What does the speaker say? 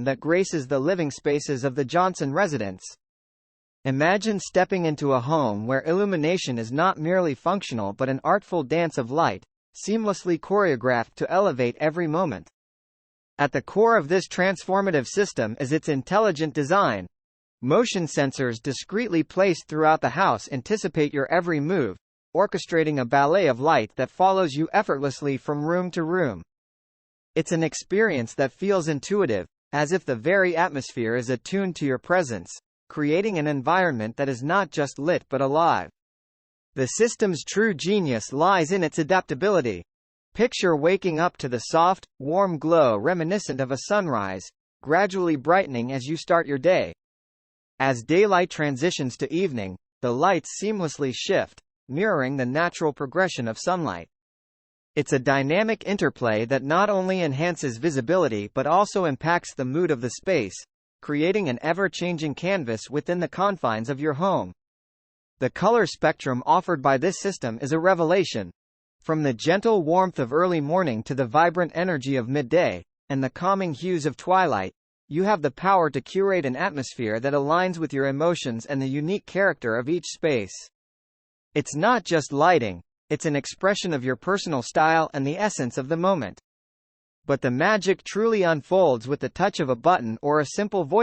that graces the living spaces of the Johnson residence. Imagine stepping into a home where illumination is not merely functional but an artful dance of light, seamlessly choreographed to elevate every moment. At the core of this transformative system is its intelligent design. Motion sensors discreetly placed throughout the house anticipate your every move, orchestrating a ballet of light that follows you effortlessly from room to room. It's an experience that feels intuitive, as if the very atmosphere is attuned to your presence, creating an environment that is not just lit but alive. The system's true genius lies in its adaptability. Picture waking up to the soft, warm glow reminiscent of a sunrise, gradually brightening as you start your day. As daylight transitions to evening, the lights seamlessly shift, mirroring the natural progression of sunlight. It's a dynamic interplay that not only enhances visibility but also impacts the mood of the space, creating an ever-changing canvas within the confines of your home. The color spectrum offered by this system is a revelation. From the gentle warmth of early morning to the vibrant energy of midday, and the calming hues of twilight, you have the power to curate an atmosphere that aligns with your emotions and the unique character of each space. It's not just lighting, it's an expression of your personal style and the essence of the moment. But the magic truly unfolds with the touch of a button or a simple voice